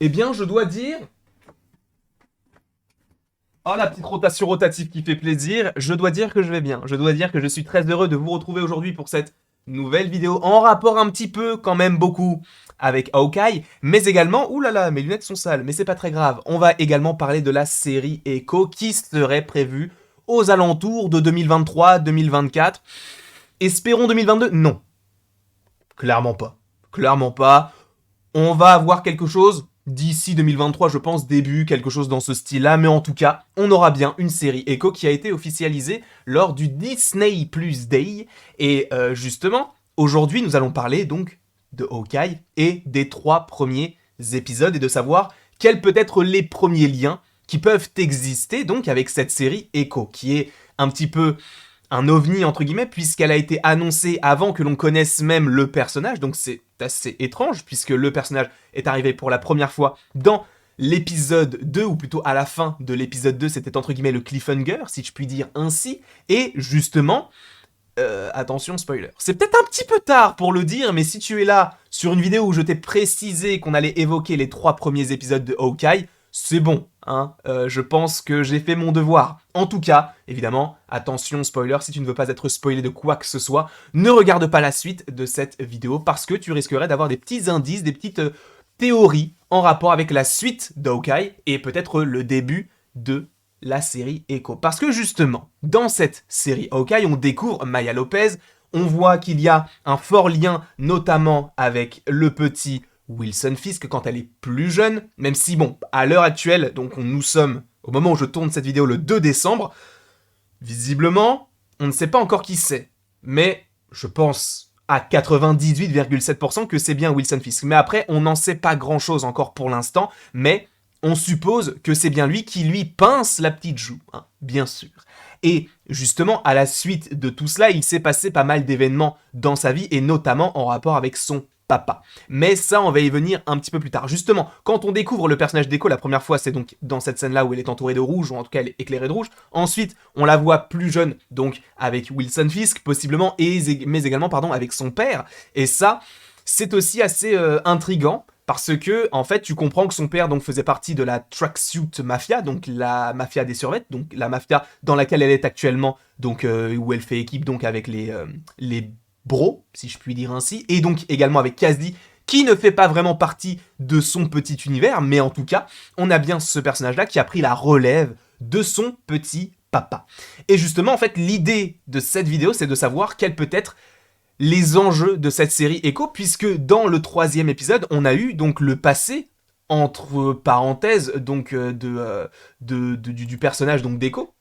Eh bien, je dois dire... Oh, la petite rotation rotative qui fait plaisir. Je dois dire que je vais bien. Je dois dire que je suis très heureux de vous retrouver aujourd'hui pour cette nouvelle vidéo en rapport un petit peu, quand même beaucoup, avec Hawkeye, mais également... Ouh là là, mes lunettes sont sales, mais c'est pas très grave. On va également parler de la série Echo qui serait prévue aux alentours de 2023-2024. Espérons 2022? Non. Clairement pas. Clairement pas. On va avoir quelque chose d'ici 2023, je pense, début, quelque chose dans ce style-là, mais en tout cas, on aura bien une série Echo qui a été officialisée lors du Disney Plus Day, et justement, aujourd'hui, nous allons parler donc de Hawkeye et des 3 premiers épisodes, et de savoir quels peuvent être les premiers liens qui peuvent exister donc avec cette série Echo, qui est un petit peu un ovni entre guillemets, puisqu'elle a été annoncée avant que l'on connaisse même le personnage, donc c'est assez étrange, puisque le personnage est arrivé pour la première fois dans l'épisode 2, ou plutôt à la fin de l'épisode 2, c'était entre guillemets le cliffhanger, si je puis dire ainsi, et justement, attention spoiler, c'est peut-être un petit peu tard pour le dire, mais si tu es là sur une vidéo où je t'ai précisé qu'on allait évoquer les 3 premiers épisodes de Hawkeye, c'est bon, hein, je pense que j'ai fait mon devoir. En tout cas, évidemment, attention spoiler, si tu ne veux pas être spoilé de quoi que ce soit, ne regarde pas la suite de cette vidéo parce que tu risquerais d'avoir des petits indices, des petites théories en rapport avec la suite d'Hawkeye et peut-être le début de la série Echo. Parce que justement, dans cette série Hawkeye, on découvre Maya Lopez, on voit qu'il y a un fort lien notamment avec le petit Wilson Fisk quand elle est plus jeune, même si bon, à l'heure actuelle, donc nous sommes, au moment où je tourne cette vidéo le 2 décembre, visiblement, on ne sait pas encore qui c'est, mais je pense à 98,7% que c'est bien Wilson Fisk. Mais après, on n'en sait pas grand-chose encore pour l'instant, mais on suppose que c'est bien lui qui lui pince la petite joue, hein, bien sûr. Et justement, à la suite de tout cela, il s'est passé pas mal d'événements dans sa vie, et notamment en rapport avec son papa. Mais ça, on va y venir un petit peu plus tard. Justement, quand on découvre le personnage d'Echo la première fois, c'est donc dans cette scène-là où elle est entourée de rouge, ou en tout cas elle est éclairée de rouge. Ensuite, on la voit plus jeune, donc avec Wilson Fisk, possiblement, mais également avec son père. Et ça, c'est aussi assez intriguant, parce que, en fait, tu comprends que son père donc faisait partie de la Tracksuit Mafia, donc la mafia des survêtements, donc la mafia dans laquelle elle est actuellement, donc où elle fait équipe donc avec les bro, si je puis dire ainsi, et donc également avec Cassie, qui ne fait pas vraiment partie de son petit univers, mais en tout cas, on a bien ce personnage-là qui a pris la relève de son petit papa. Et justement, en fait, l'idée de cette vidéo, c'est de savoir quels peut être les enjeux de cette série Echo, puisque dans le 3e épisode, on a eu donc le passé, entre parenthèses, donc du personnage donc d'Echo.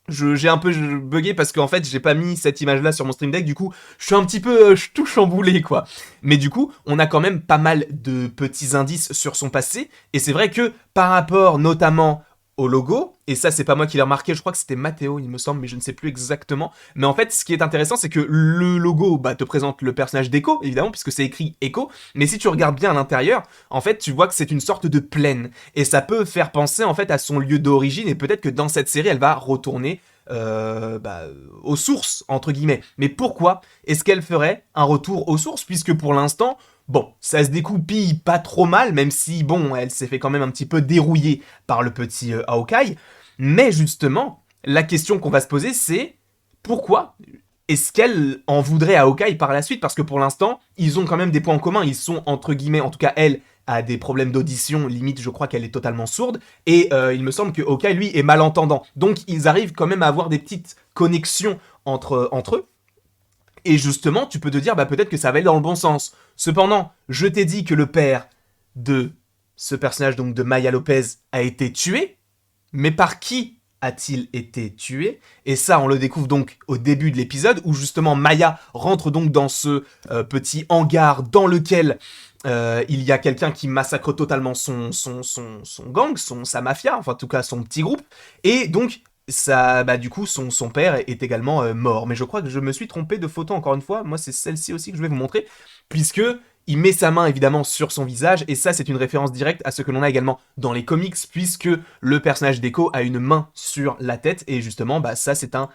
J'ai un peu bugué parce qu'en fait j'ai pas mis cette image là sur mon stream deck, du coup je suis un petit peu tout chamboulé quoi. Mais du coup on a quand même pas mal de petits indices sur son passé, et c'est vrai que par rapport notamment au logo, et ça c'est pas moi qui l'ai remarqué, je crois que c'était Mathéo il me semble, mais je ne sais plus exactement, mais en fait ce qui est intéressant c'est que le logo te présente le personnage d'Echo évidemment puisque c'est écrit Echo, mais si tu regardes bien à l'intérieur, en fait tu vois que c'est une sorte de plaine, et ça peut faire penser en fait à son lieu d'origine, et peut-être que dans cette série elle va retourner aux sources entre guillemets. Mais pourquoi est-ce qu'elle ferait un retour aux sources, puisque pour l'instant, bon, ça se découpille pas trop mal, même si, bon, elle s'est fait quand même un petit peu dérouiller par le petit Hawkeye. Mais justement, la question qu'on va se poser, c'est pourquoi est-ce qu'elle en voudrait à Hawkeye par la suite? Parce que pour l'instant, ils ont quand même des points en commun. Ils sont, entre guillemets, en tout cas, elle a des problèmes d'audition, limite, je crois qu'elle est totalement sourde. Et il me semble que Hawkeye, lui, est malentendant. Donc, ils arrivent quand même à avoir des petites connexions entre eux. Et justement, tu peux te dire, peut-être que ça va aller dans le bon sens. Cependant, je t'ai dit que le père de ce personnage, donc de Maya Lopez, a été tué. Mais par qui a-t-il été tué? Et ça, on le découvre donc au début de l'épisode, où justement Maya rentre donc dans ce petit hangar dans lequel il y a quelqu'un qui massacre totalement son gang, sa mafia, enfin en tout cas son petit groupe. Et donc, ça, du coup, son père est également mort. Mais je crois que je me suis trompé de photo encore une fois. Moi, c'est celle-ci aussi que je vais vous montrer, puisque il met sa main évidemment sur son visage, et ça c'est une référence directe à ce que l'on a également dans les comics, puisque le personnage d'Echo a une main sur la tête, et justement ça c'est un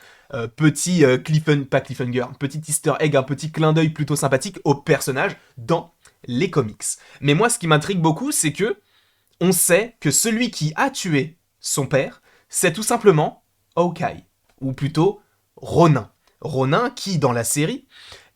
petit petit easter egg, un petit clin d'œil plutôt sympathique au personnage dans les comics. Mais moi ce qui m'intrigue beaucoup, c'est que on sait que celui qui a tué son père, c'est tout simplement Hawkeye, ou plutôt Ronin. Ronin qui, dans la série,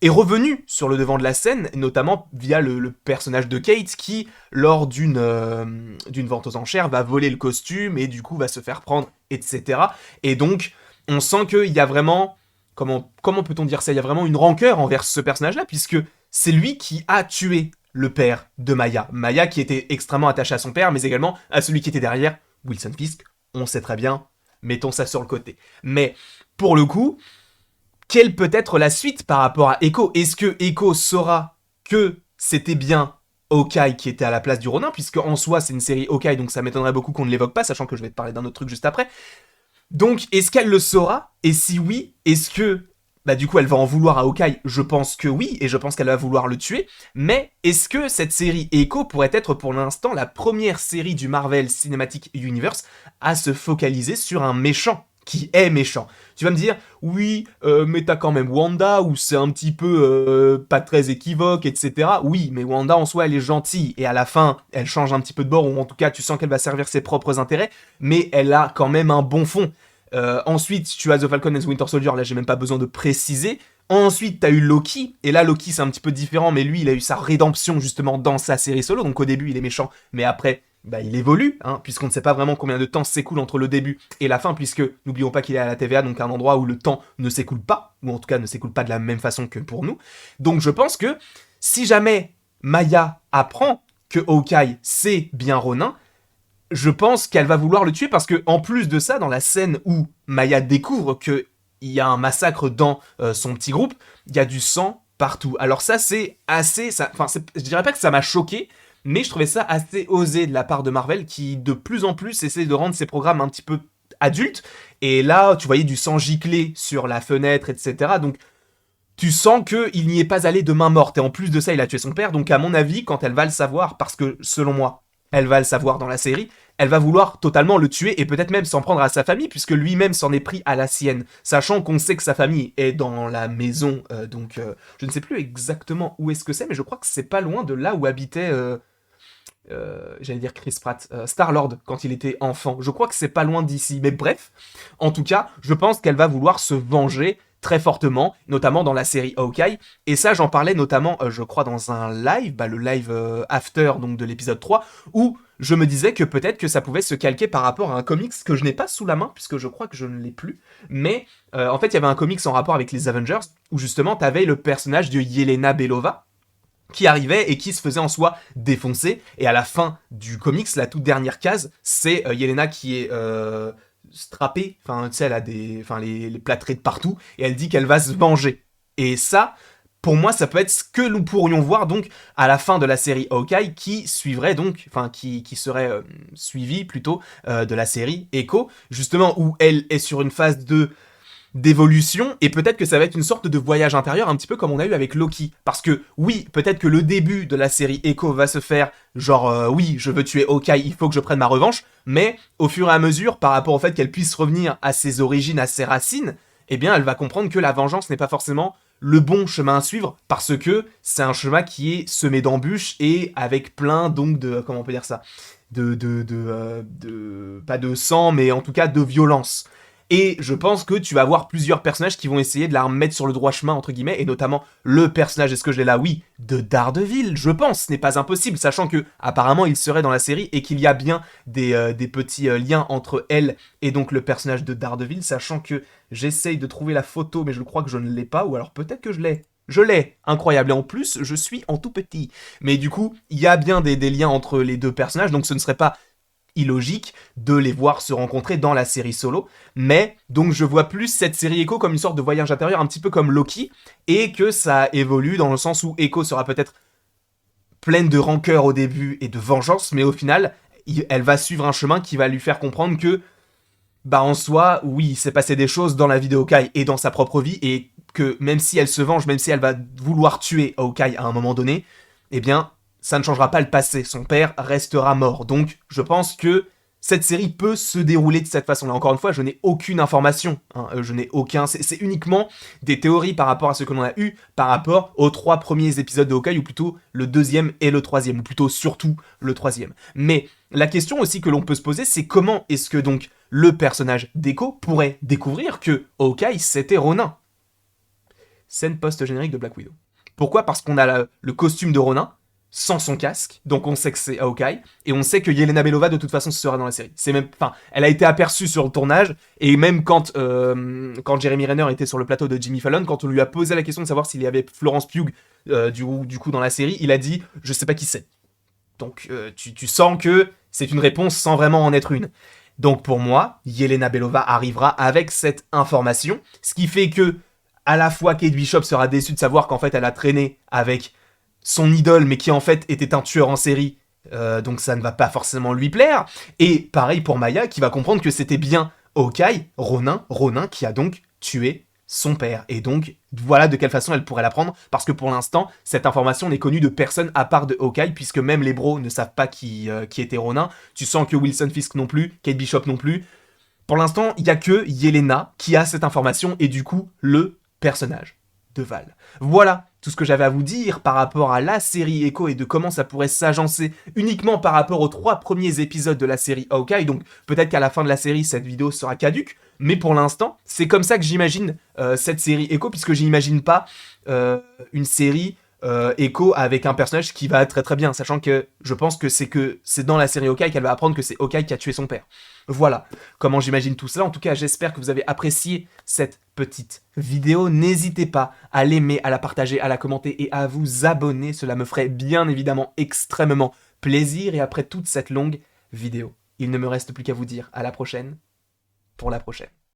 est revenu sur le devant de la scène, notamment via le personnage de Kate qui, lors d'une vente aux enchères, va voler le costume et du coup va se faire prendre, etc. Et donc, on sent qu'il y a vraiment... Comment peut-on dire ça? Il y a vraiment une rancœur envers ce personnage-là, puisque c'est lui qui a tué le père de Maya. Maya qui était extrêmement attachée à son père, mais également à celui qui était derrière, Wilson Fisk. On sait très bien, mettons ça sur le côté. Mais, pour le coup... Quelle peut être la suite par rapport à Echo? Est-ce que Echo saura que c'était bien Hawkeye qui était à la place du Ronin, puisque en soi c'est une série Hawkeye, donc ça m'étonnerait beaucoup qu'on ne l'évoque pas, sachant que je vais te parler d'un autre truc juste après. Donc est-ce qu'elle le saura? Et si oui, est-ce que du coup elle va en vouloir à Hawkeye? Je pense que oui, et je pense qu'elle va vouloir le tuer. Mais est-ce que cette série Echo pourrait être pour l'instant la première série du Marvel Cinematic Universe à se focaliser sur un méchant qui est méchant? Tu vas me dire, oui, mais t'as quand même Wanda, où c'est un petit peu pas très équivoque, etc. Oui, mais Wanda, en soi, elle est gentille, et à la fin, elle change un petit peu de bord, ou en tout cas, tu sens qu'elle va servir ses propres intérêts, mais elle a quand même un bon fond. Ensuite, tu as The Falcon and the Winter Soldier, là, j'ai même pas besoin de préciser. Ensuite, t'as eu Loki, et là, Loki, c'est un petit peu différent, mais lui, il a eu sa rédemption, justement, dans sa série solo, donc au début, il est méchant, mais après... il évolue, puisqu'on ne sait pas vraiment combien de temps s'écoule entre le début et la fin, puisque n'oublions pas qu'il est à la TVA, donc un endroit où le temps ne s'écoule pas, ou en tout cas ne s'écoule pas de la même façon que pour nous. Donc je pense que si jamais Maya apprend que Hawkeye c'est bien Ronin, je pense qu'elle va vouloir le tuer, parce que en plus de ça, dans la scène où Maya découvre qu'il y a un massacre dans son petit groupe, il y a du sang partout. Alors ça c'est assez... je dirais pas que ça m'a choqué, mais je trouvais ça assez osé de la part de Marvel, qui de plus en plus essaie de rendre ses programmes un petit peu adultes. Et là, tu voyais du sang gicler sur la fenêtre, etc. Donc, tu sens qu'il n'y est pas allé de main morte. Et en plus de ça, il a tué son père. Donc, à mon avis, quand elle va le savoir, parce que, selon moi, elle va le savoir dans la série, elle va vouloir totalement le tuer et peut-être même s'en prendre à sa famille, puisque lui-même s'en est pris à la sienne, sachant qu'on sait que sa famille est dans la maison, je ne sais plus exactement où est-ce que c'est, mais je crois que c'est pas loin de là où habitait... j'allais dire Chris Pratt, Star-Lord quand il était enfant. Je crois que c'est pas loin d'ici. Mais bref, en tout cas, je pense qu'elle va vouloir se venger très fortement, notamment dans la série Hawkeye. Et ça, j'en parlais notamment, je crois, dans un live, le live after donc de l'épisode 3, où je me disais que peut-être que ça pouvait se calquer par rapport à un comics que je n'ai pas sous la main, puisque je crois que je ne l'ai plus. Mais en fait, il y avait un comics en rapport avec les Avengers, où justement, t'avais le personnage de Yelena Belova, qui arrivait et qui se faisait en soi défoncer. Et à la fin du comics, la toute dernière case, c'est Yelena qui est strappée, tu sais, elle a les plâtrés de partout, et elle dit qu'elle va se venger. Et ça, pour moi, ça peut être ce que nous pourrions voir donc à la fin de la série Hawkeye, qui suivrait donc, qui serait suivie plutôt de la série Echo, justement où elle est sur une phase d'évolution, et peut-être que ça va être une sorte de voyage intérieur, un petit peu comme on a eu avec Loki. Parce que, oui, peut-être que le début de la série Echo va se faire, genre, oui, je veux tuer Hawkeye, il faut que je prenne ma revanche, mais au fur et à mesure, par rapport au fait qu'elle puisse revenir à ses origines, à ses racines, eh bien, elle va comprendre que la vengeance n'est pas forcément le bon chemin à suivre, parce que c'est un chemin qui est semé d'embûches, et avec plein, donc, de, comment on peut dire ça, pas de sang, mais en tout cas de violence. Et je pense que tu vas avoir plusieurs personnages qui vont essayer de la remettre sur le droit chemin, entre guillemets, et notamment le personnage, est-ce que je l'ai là? Oui, de Daredevil, je pense, ce n'est pas impossible, sachant que apparemment il serait dans la série et qu'il y a bien des petits liens entre elle et donc le personnage de Daredevil, sachant que j'essaye de trouver la photo, mais je crois que je ne l'ai pas, ou alors peut-être que je l'ai. Je l'ai, incroyable, et en plus, je suis en tout petit. Mais du coup, il y a bien des liens entre les deux personnages, donc ce ne serait pas illogique de les voir se rencontrer dans la série solo, mais donc je vois plus cette série Echo comme une sorte de voyage intérieur, un petit peu comme Loki, et que ça évolue dans le sens où Echo sera peut-être pleine de rancœur au début et de vengeance, mais au final, elle va suivre un chemin qui va lui faire comprendre que, en soi, oui, il s'est passé des choses dans la vie de Hawkeye et dans sa propre vie, et que même si elle se venge, même si elle va vouloir tuer Hawkeye à un moment donné, eh bien, ça ne changera pas le passé, son père restera mort. Donc, je pense que cette série peut se dérouler de cette façon-là. Encore une fois, je n'ai aucune information, hein, c'est uniquement des théories par rapport à ce que l'on a eu, par rapport aux 3 premiers épisodes de Hawkeye, ou plutôt le 2e et le 3e, ou plutôt surtout le 3e. Mais la question aussi que l'on peut se poser, c'est comment est-ce que donc le personnage d'Echo pourrait découvrir que Hawkeye c'était Ronin. Scène post-générique de Black Widow. Pourquoi ? Parce qu'on a le costume de Ronin, sans son casque, donc on sait que c'est Hawkeye, et on sait que Yelena Belova de toute façon sera dans la série. Elle a été aperçue sur le tournage, et même quand Jeremy Renner était sur le plateau de Jimmy Fallon, quand on lui a posé la question de savoir s'il y avait Florence Pugh du coup dans la série, il a dit « je sais pas qui c'est ». Donc tu sens que c'est une réponse sans vraiment en être une. Donc pour moi, Yelena Belova arrivera avec cette information, ce qui fait que à la fois Kate Bishop sera déçue de savoir qu'en fait elle a traîné avec son idole, mais qui en fait était un tueur en série, donc ça ne va pas forcément lui plaire. Et pareil pour Maya, qui va comprendre que c'était bien Hawkeye, Ronin, qui a donc tué son père. Et donc, voilà de quelle façon elle pourrait l'apprendre, parce que pour l'instant, cette information n'est connue de personne à part de Hawkeye, puisque même les bros ne savent pas qui était Ronin. Tu sens que Wilson Fisk non plus, Kate Bishop non plus. Pour l'instant, il n'y a que Yelena qui a cette information, et du coup, le personnage de Val. Voilà tout ce que j'avais à vous dire par rapport à la série Echo et de comment ça pourrait s'agencer uniquement par rapport aux 3 premiers épisodes de la série Hawkeye. Donc peut-être qu'à la fin de la série, cette vidéo sera caduque, mais pour l'instant, c'est comme ça que j'imagine cette série Echo, puisque j'imagine pas une série Echo avec un personnage qui va très très bien, sachant que je pense que c'est dans la série Hawkeye qu'elle va apprendre que c'est Hawkeye qui a tué son père. Voilà comment j'imagine tout cela. En tout cas, j'espère que vous avez apprécié cette petite vidéo. N'hésitez pas à l'aimer, à la partager, à la commenter et à vous abonner. Cela me ferait bien évidemment extrêmement plaisir. Et après toute cette longue vidéo, il ne me reste plus qu'à vous dire à la prochaine pour la prochaine.